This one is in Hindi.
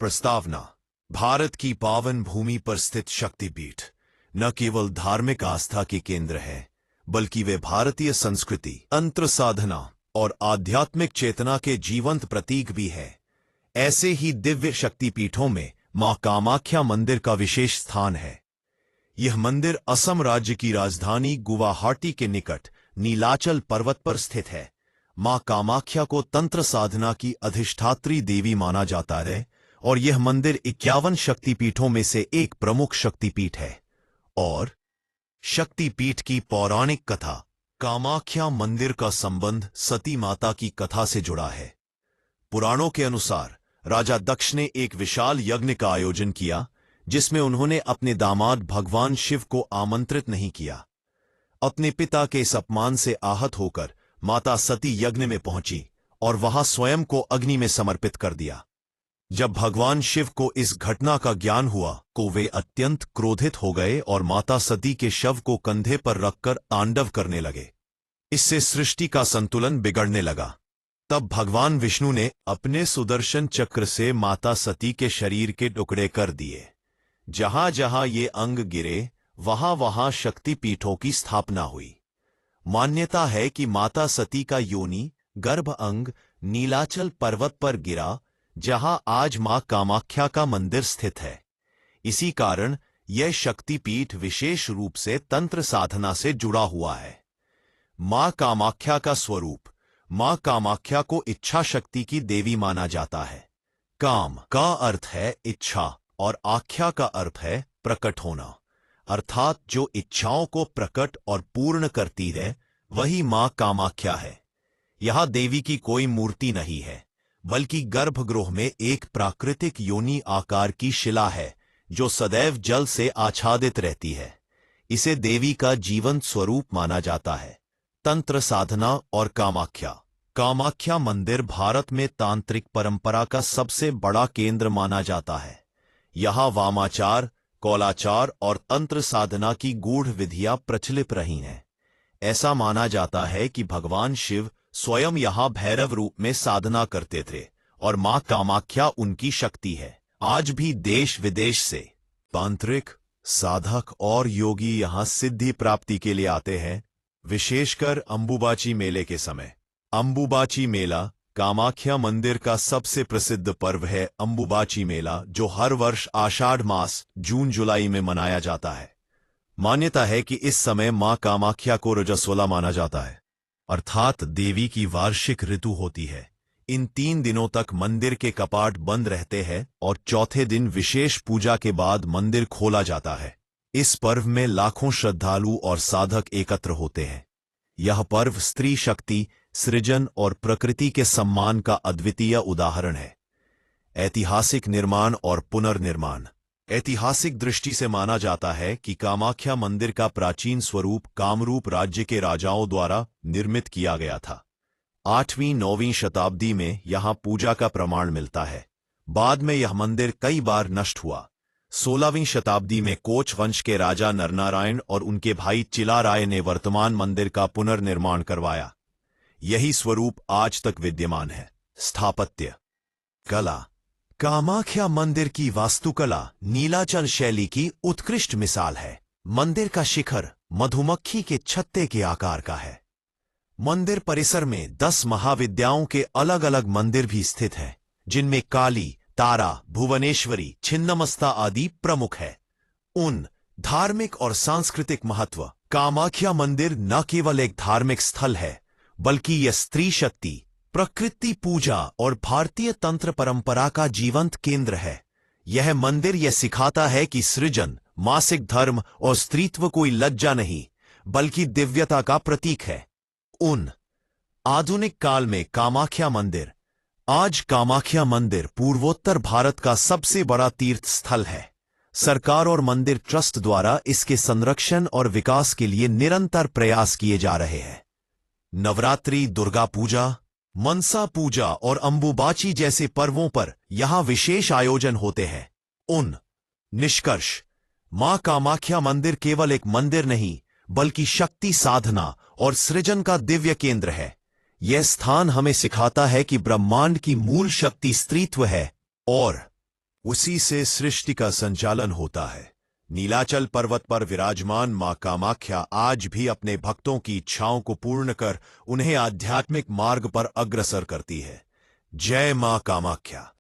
प्रस्तावना। भारत की पावन भूमि पर स्थित शक्तिपीठ न केवल धार्मिक आस्था के केंद्र है, बल्कि वे भारतीय संस्कृति, तंत्र साधना और आध्यात्मिक चेतना के जीवंत प्रतीक भी है। ऐसे ही दिव्य शक्तिपीठों में मां कामाख्या मंदिर का विशेष स्थान है। यह मंदिर असम राज्य की राजधानी गुवाहाटी के निकट नीलाचल पर्वत पर स्थित है। मां कामाख्या को तंत्र साधना की अधिष्ठात्री देवी माना जाता है और यह मंदिर 51 शक्तिपीठों में से एक प्रमुख शक्तिपीठ है। और शक्तिपीठ की पौराणिक कथा। कामाख्या मंदिर का संबंध सती माता की कथा से जुड़ा है। पुराणों के अनुसार राजा दक्ष ने एक विशाल यज्ञ का आयोजन किया, जिसमें उन्होंने अपने दामाद भगवान शिव को आमंत्रित नहीं किया। अपने पिता के इस अपमान से आहत होकर माता सती यज्ञ में पहुंची और वहां स्वयं को अग्नि में समर्पित कर दिया। जब भगवान शिव को इस घटना का ज्ञान हुआ तो वे अत्यंत क्रोधित हो गए और माता सती के शव को कंधे पर रखकर तांडव करने लगे। इससे सृष्टि का संतुलन बिगड़ने लगा। तब भगवान विष्णु ने अपने सुदर्शन चक्र से माता सती के शरीर के टुकड़े कर दिए। जहां जहां ये अंग गिरे, वहां वहां शक्तिपीठों की स्थापना हुई। मान्यता है कि माता सती का योनि गर्भ अंग नीलाचल पर्वत पर गिरा, जहां आज मां कामाख्या का मंदिर स्थित है। इसी कारण यह शक्तिपीठ विशेष रूप से तंत्र साधना से जुड़ा हुआ है। मां कामाख्या का स्वरूप। मां कामाख्या को इच्छा शक्ति की देवी माना जाता है। काम का अर्थ है इच्छा और आख्या का अर्थ है प्रकट होना, अर्थात जो इच्छाओं को प्रकट और पूर्ण करती है वही मां कामाख्या है। यहां देवी की कोई मूर्ति नहीं है, बल्कि गर्भगृह में एक प्राकृतिक योनि आकार की शिला है जो सदैव जल से आच्छादित रहती है। इसे देवी का जीवंत स्वरूप माना जाता है। तंत्र साधना और कामाख्या। कामाख्या मंदिर भारत में तांत्रिक परंपरा का सबसे बड़ा केंद्र माना जाता है। यहाँ वामाचार, कौलाचार और तंत्र साधना की गूढ़ विधियां प्रचलित रही हैं। ऐसा माना जाता है कि भगवान शिव स्वयं यहाँ भैरव रूप में साधना करते थे और मां कामाख्या उनकी शक्ति है। आज भी देश विदेश से तांत्रिक, साधक और योगी यहाँ सिद्धि प्राप्ति के लिए आते हैं, विशेषकर अंबुबाची मेले के समय। अंबुबाची मेला कामाख्या मंदिर का सबसे प्रसिद्ध पर्व है। अंबुबाची मेला, जो हर वर्ष आषाढ़ मास जून जुलाई में मनाया जाता है। मान्यता है कि इस समय मां कामाख्या को रजस्वला माना जाता है, अर्थात देवी की वार्षिक ऋतु होती है। इन 3 दिनों तक मंदिर के कपाट बंद रहते हैं और चौथे दिन विशेष पूजा के बाद मंदिर खोला जाता है। इस पर्व में लाखों श्रद्धालु और साधक एकत्र होते हैं। यह पर्व स्त्री शक्ति, सृजन और प्रकृति के सम्मान का अद्वितीय उदाहरण है। ऐतिहासिक निर्माण और पुनर्निर्माण। ऐतिहासिक दृष्टि से माना जाता है कि कामाख्या मंदिर का प्राचीन स्वरूप कामरूप राज्य के राजाओं द्वारा निर्मित किया गया था। 8वीं-9वीं शताब्दी में यहां पूजा का प्रमाण मिलता है। बाद में यह मंदिर कई बार नष्ट हुआ। 16वीं शताब्दी में कोच वंश के राजा नरनारायण और उनके भाई चिलाराय ने वर्तमान मंदिर का पुनर्निर्माण करवाया। यही स्वरूप आज तक विद्यमान है। स्थापत्य कला। कामाख्या मंदिर की वास्तुकला नीलाचल शैली की उत्कृष्ट मिसाल है। मंदिर का शिखर मधुमक्खी के छत्ते के आकार का है। मंदिर परिसर में 10 महाविद्याओं के अलग अलग मंदिर भी स्थित हैं, जिनमें काली, तारा, भुवनेश्वरी, छिन्नमस्ता आदि प्रमुख है। धार्मिक और सांस्कृतिक महत्व। कामाख्या मंदिर न केवल एक धार्मिक स्थल है, बल्कि यह स्त्री शक्ति, प्रकृति पूजा और भारतीय तंत्र परंपरा का जीवंत केंद्र है। यह मंदिर यह सिखाता है कि सृजन, मासिक धर्म और स्त्रीत्व कोई लज्जा नहीं, बल्कि दिव्यता का प्रतीक है। आधुनिक काल में कामाख्या मंदिर। आज कामाख्या मंदिर पूर्वोत्तर भारत का सबसे बड़ा तीर्थ स्थल है। सरकार और मंदिर ट्रस्ट द्वारा इसके संरक्षण और विकास के लिए निरंतर प्रयास किए जा रहे हैं। नवरात्रि, दुर्गा पूजा, मनसा पूजा और अंबुबाची जैसे पर्वों पर यहां विशेष आयोजन होते हैं। निष्कर्ष। मां कामाख्या मंदिर केवल एक मंदिर नहीं, बल्कि शक्ति साधना और सृजन का दिव्य केंद्र है। यह स्थान हमें सिखाता है कि ब्रह्मांड की मूल शक्ति स्त्रीत्व है और उसी से सृष्टि का संचालन होता है। नीलाचल पर्वत पर विराजमान मां कामाख्या आज भी अपने भक्तों की इच्छाओं को पूर्ण कर उन्हें आध्यात्मिक मार्ग पर अग्रसर करती है। जय मां कामाख्या।